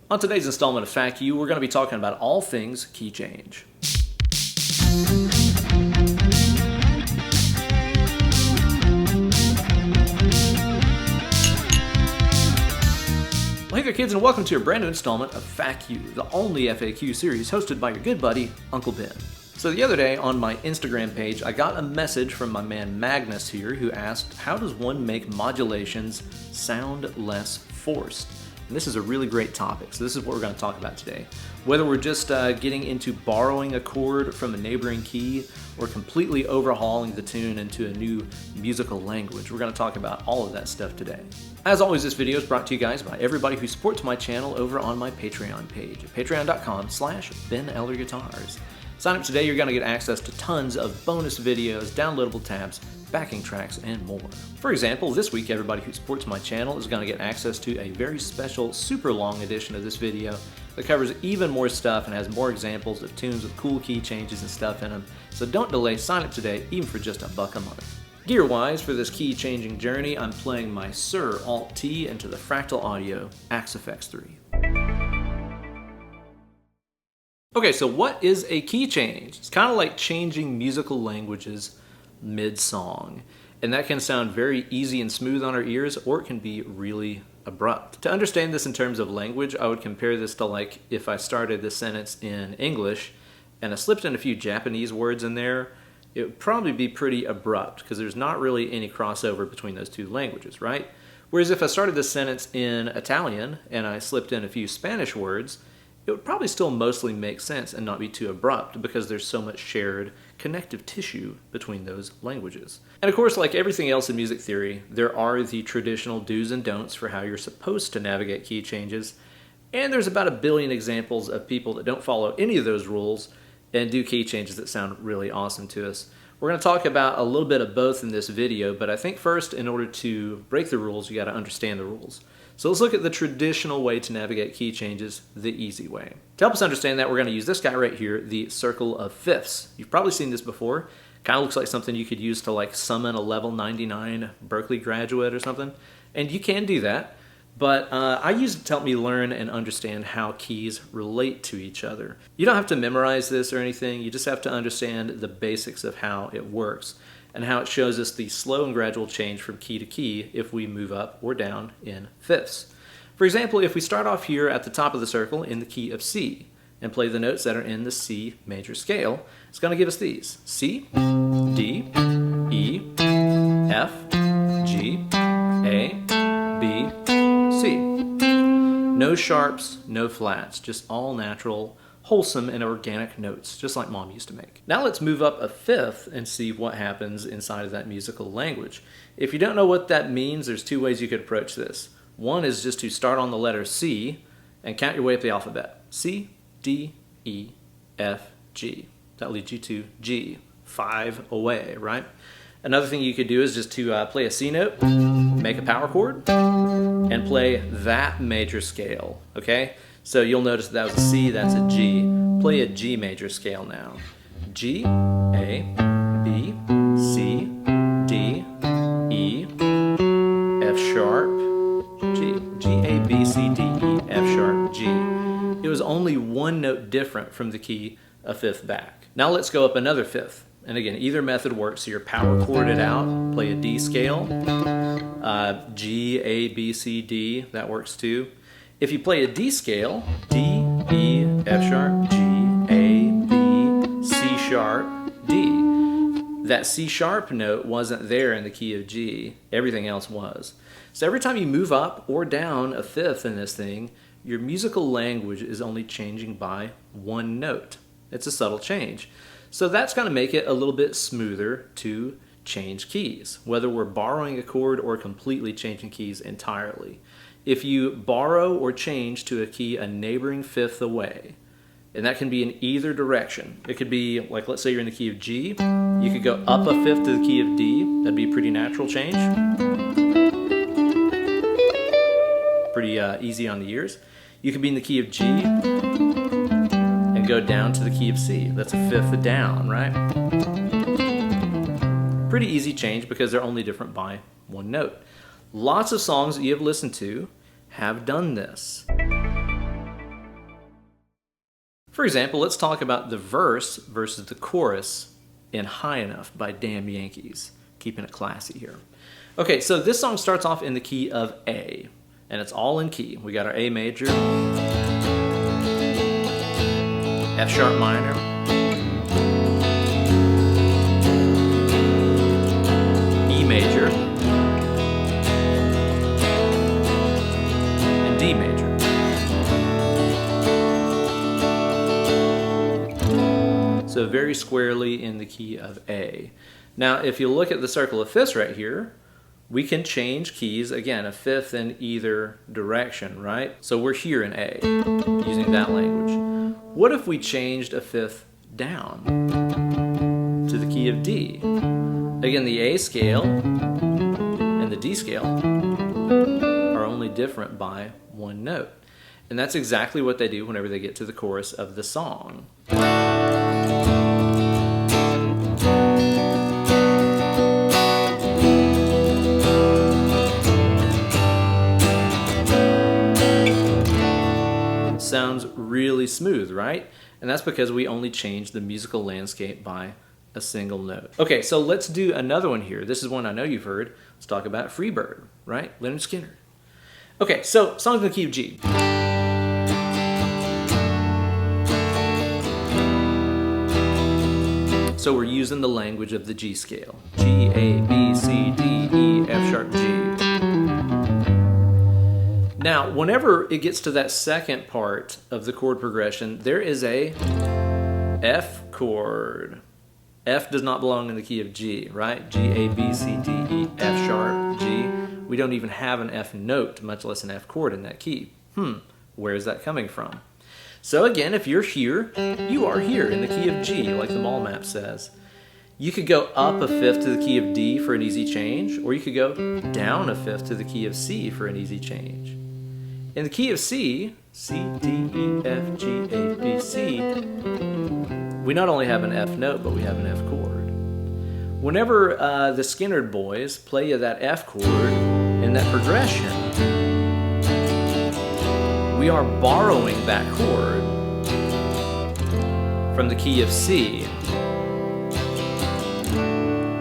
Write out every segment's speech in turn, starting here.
On today's installment of Fact You, we're going to be talking about all things key change. Well, hey there kids, and welcome to a brand new installment of Fact You, the only FAQ series hosted by your good buddy, Uncle Ben. So the other day on my Instagram page, I got a message from my man Magnus here who asked, how does one make modulations sound less forced? And this is a really great topic, so this is what we're going to talk about today. Whether we're just getting into borrowing a chord from a neighboring key or completely overhauling the tune into a new musical language, we're going to talk about all of that stuff today. As always, this video is brought to you guys by everybody who supports my channel over on my Patreon page at patreon.com/Ben Eller Guitars. Sign up today, you're going to get access to tons of bonus videos, downloadable tabs, backing tracks, and more. For example, this week everybody who supports my channel is going to get access to a very special, super long edition of this video that covers even more stuff and has more examples of tunes with cool key changes and stuff in them. So don't delay, sign up today, even for just $1 a month. Gear-wise, for this key-changing journey, I'm playing my Suhr Alt T into the Fractal Audio Axe FX 3. Okay, so what is a key change? It's kind of like changing musical languages mid-song. And that can sound very easy and smooth on our ears, or it can be really abrupt. To understand this in terms of language, I would compare this to like if I started this sentence in English and I slipped in a few Japanese words in there, it would probably be pretty abrupt because there's not really any crossover between those two languages, right? Whereas if I started this sentence in Italian and I slipped in a few Spanish words, it would probably still mostly make sense and not be too abrupt because there's so much shared connective tissue between those languages. And of course, like everything else in music theory, there are the traditional do's and don'ts for how you're supposed to navigate key changes. And there's about 1 billion examples of people that don't follow any of those rules and do key changes that sound really awesome to us. We're going to talk about a little bit of both in this video, but I think first, in order to break the rules, you got to understand the rules. So let's look at the traditional way to navigate key changes, the easy way. To help us understand that, we're going to use this guy right here, the circle of fifths. You've probably seen this before. Kind of looks like something you could use to like summon a level 99 Berkeley graduate or something. And you can do that, but I use it to help me learn and understand how keys relate to each other. You don't have to memorize this or anything, you just have to understand the basics of how it works and how it shows us the slow and gradual change from key to key if we move up or down in fifths. For example, if we start off here at the top of the circle in the key of C and play the notes that are in the C major scale, it's going to give us these: C, D, E, F, G, A, B, C. No sharps, no flats, just all natural, wholesome and organic notes, just like Mom used to make. Now let's move up a fifth and see what happens inside of that musical language. If you don't know what that means, there's two ways you could approach this. One is just to start on the letter C and count your way up the alphabet. C, D, E, F, G. That leads you to G, 5 away, right? Another thing you could do is just to play a C note, make a power chord, and play that major scale, okay? So you'll notice that was a C, that's a G. Play a G major scale now. G, A, B, C, D, E, F sharp, G. G, A, B, C, D, E, F sharp, G. It was only one note different from the key a fifth back. Now let's go up another fifth. And again, either method works. So you're power chorded out, play a D scale, G, A, B, C, D, that works too. If you play a D scale, D, E, F sharp, G, A, B, C sharp, D. That C sharp note wasn't there in the key of G. Everything else was. So every time you move up or down a fifth in this thing, your musical language is only changing by one note. It's a subtle change. So that's going to make it a little bit smoother to change keys, whether we're borrowing a chord or completely changing keys entirely. If you borrow or change to a key a neighboring fifth away, and that can be in either direction. It could be, like, let's say you're in the key of G, you could go up a fifth to the key of D. That'd be a pretty natural change. Pretty easy on the ears. You could be in the key of G and go down to the key of C. That's a fifth down, right? Pretty easy change because they're only different by one note. Lots of songs that you have listened to have done this. For example, let's talk about the verse versus the chorus in High Enough by Damn Yankees. Keeping it classy here. Okay, so this song starts off in the key of A, and it's all in key. We got our A major, F sharp minor, E major, and D major. So very squarely in the key of A. Now, if you look at the circle of fifths right here, we can change keys, again, a fifth in either direction, right? So we're here in A, using that language. What if we changed a fifth down to the key of D? Again, the A scale and the D scale are only different by one note. And that's exactly what they do whenever they get to the chorus of the song. Sounds really smooth, right? And that's because we only changed the musical landscape by a single note. Okay, so let's do another one here. This is one I know you've heard. Let's talk about Freebird, right? Lynyrd Skynyrd. Okay, so songs in the key of G. So we're using the language of the G scale. G, A, B, C, D, E, F sharp, G. Now, whenever it gets to that second part of the chord progression, there is a F chord. F does not belong in the key of G, right? G, A, B, C, D, E, F sharp, G. We don't even have an F note, much less an F chord in that key. Where is that coming from? So again, if you're here, you are here in the key of G, like the mall map says. You could go up a fifth to the key of D for an easy change, or you could go down a fifth to the key of C for an easy change. In the key of C, C, D, E, F, G, A, B, C, we not only have an F note, but we have an F chord. Whenever the Skynyrd boys play you that F chord in that progression, we are borrowing that chord from the key of C.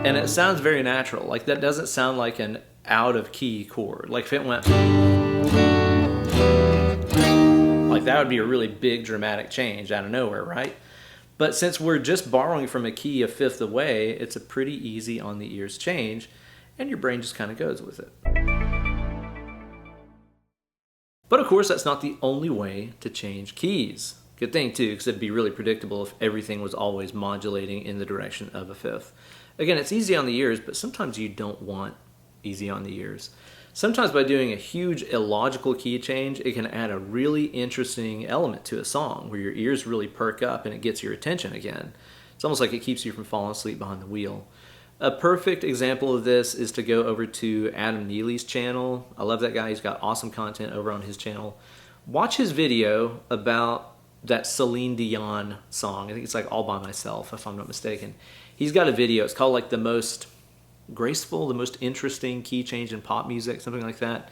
And it sounds very natural. Like, that doesn't sound like an out of key chord. Like if it went... like that would be a really big dramatic change out of nowhere, right? But since we're just borrowing from a key a fifth away, it's a pretty easy on the ears change, and your brain just kind of goes with it. But of course, that's not the only way to change keys. Good thing too, because it'd be really predictable if everything was always modulating in the direction of a fifth. Again, it's easy on the ears, but sometimes you don't want easy on the ears. Sometimes by doing a huge illogical key change, it can add a really interesting element to a song where your ears really perk up and it gets your attention again. It's almost like it keeps you from falling asleep behind the wheel. A perfect example of this is to go over to Adam Neely's channel. I love that guy. He's got awesome content over on his channel. Watch his video about that Celine Dion song. I think it's like All By Myself, if I'm not mistaken. He's got a video. It's called like the most graceful, the most interesting key change in pop music, something like that.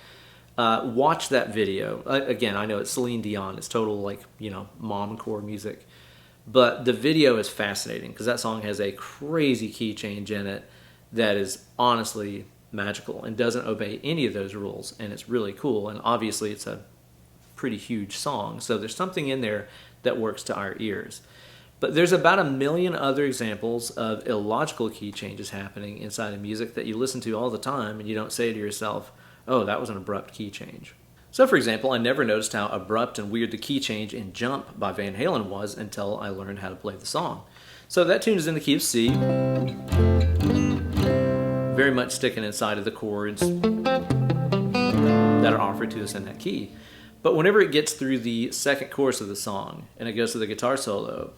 Watch that video. Again, I know it's Celine Dion. It's total like, you know, momcore music. But the video is fascinating because that song has a crazy key change in it that is honestly magical and doesn't obey any of those rules. And it's really cool. And obviously it's a pretty huge song. So there's something in there that works to our ears. But there's about a million other examples of illogical key changes happening inside of music that you listen to all the time and you don't say to yourself, oh, that was an abrupt key change. So for example, I never noticed how abrupt and weird the key change in Jump by Van Halen was until I learned how to play the song. So that tune is in the key of C, very much sticking inside of the chords that are offered to us in that key. But whenever it gets through the second chorus of the song and it goes to the guitar solo,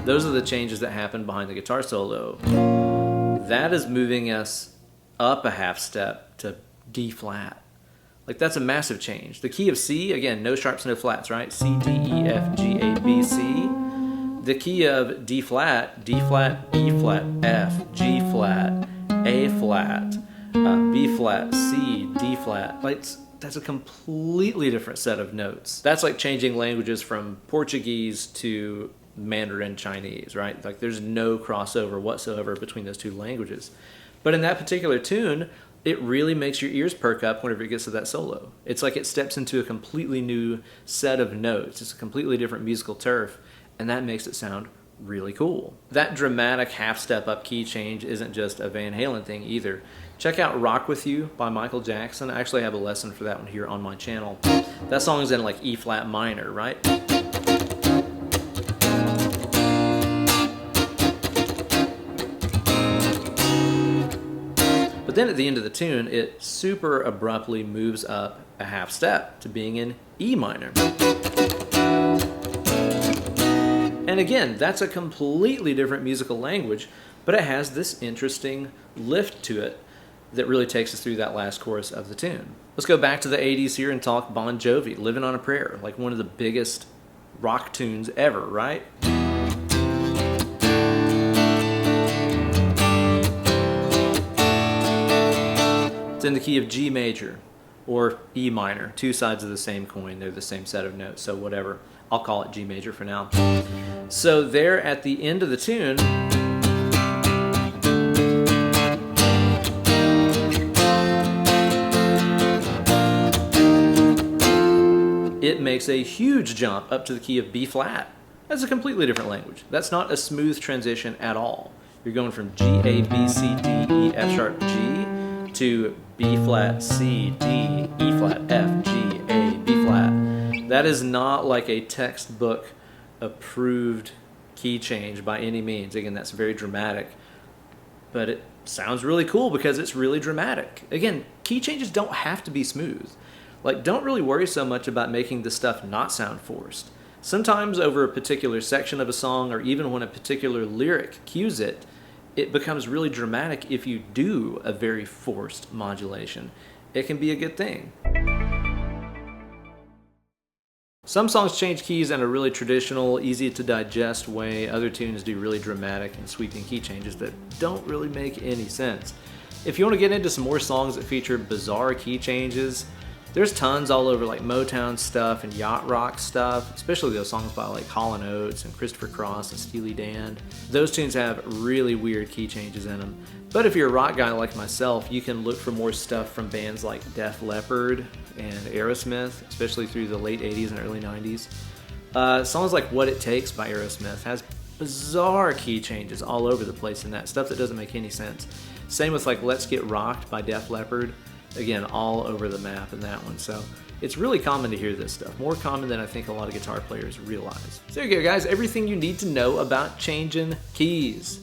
those are the changes that happen behind the guitar solo. That is moving us up a half step to D flat. Like that's a massive change. The key of C, again, no sharps, no flats, right? C, D, E, F, G, A, B, C. The key of D flat, E flat, F, G flat, A flat. B flat, C, D flat. Like, that's a completely different set of notes. That's like changing languages from Portuguese to Mandarin Chinese, right? Like there's no crossover whatsoever between those two languages. But in that particular tune, it really makes your ears perk up whenever it gets to that solo. It's like it steps into a completely new set of notes. It's a completely different musical turf, and that makes it sound really cool. That dramatic half step up key change isn't just a Van Halen thing either. Check out Rock With You by Michael Jackson. I actually have a lesson for that one here on my channel. That song is in like E flat minor, right? But then at the end of the tune, it super abruptly moves up a half step to being in E minor. And again, that's a completely different musical language, but it has this interesting lift to it that really takes us through that last chorus of the tune. Let's go back to the 80s here and talk Bon Jovi, Living on a Prayer, like one of the biggest rock tunes ever, right? It's in the key of G major or E minor, two sides of the same coin. They're the same set of notes, so whatever. I'll call it G major for now. So there at the end of the tune, it makes a huge jump up to the key of B flat. That's a completely different language. That's not a smooth transition at all. You're going from G, A, B, C, D, E, F sharp, G to B flat, C, D, E flat, F, G, A, B flat. That is not like a textbook approved key change by any means. Again, that's very dramatic, but it sounds really cool because it's really dramatic. Again, key changes don't have to be smooth. Like, don't really worry so much about making the stuff not sound forced. Sometimes over a particular section of a song, or even when a particular lyric cues it, it becomes really dramatic if you do a very forced modulation. It can be a good thing. Some songs change keys in a really traditional, easy to digest way. Other tunes do really dramatic and sweeping key changes that don't really make any sense. If you want to get into some more songs that feature bizarre key changes, there's tons all over, like Motown stuff and yacht rock stuff, especially those songs by like Hall & Oates and Christopher Cross and Steely Dan. Those tunes have really weird key changes in them. But if you're a rock guy like myself, you can look for more stuff from bands like Def Leppard and Aerosmith, especially through the late 80s and early 90s. Songs like What It Takes by Aerosmith has bizarre key changes all over the place in that, stuff that doesn't make any sense. Same with like Let's Get Rocked by Def Leppard. Again, all over the map in that one. So it's really common to hear this stuff. More common than I think a lot of guitar players realize. So there you go, guys. Everything you need to know about changing keys.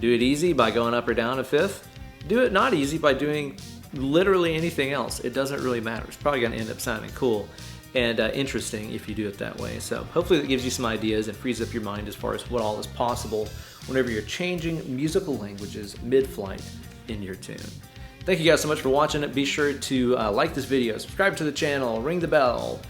Do it easy by going up or down a fifth. Do it not easy by doing literally anything else. It doesn't really matter. It's probably going to end up sounding cool and interesting if you do it that way. So hopefully that gives you some ideas and frees up your mind as far as what all is possible whenever you're changing musical languages mid-flight in your tune. Thank you guys so much for watching it. Be sure to like this video, subscribe to the channel, ring the bell,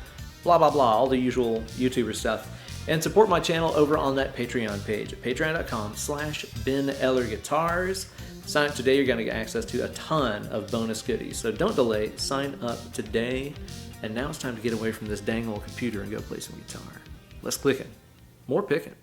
blah, blah, blah, all the usual YouTuber stuff. And support my channel over on that Patreon page at patreon.com/Ben Eller Guitars. Sign up today, you're gonna get access to a ton of bonus goodies. So don't delay, sign up today. And now it's time to get away from this dang old computer and go play some guitar. Less clicking, more picking.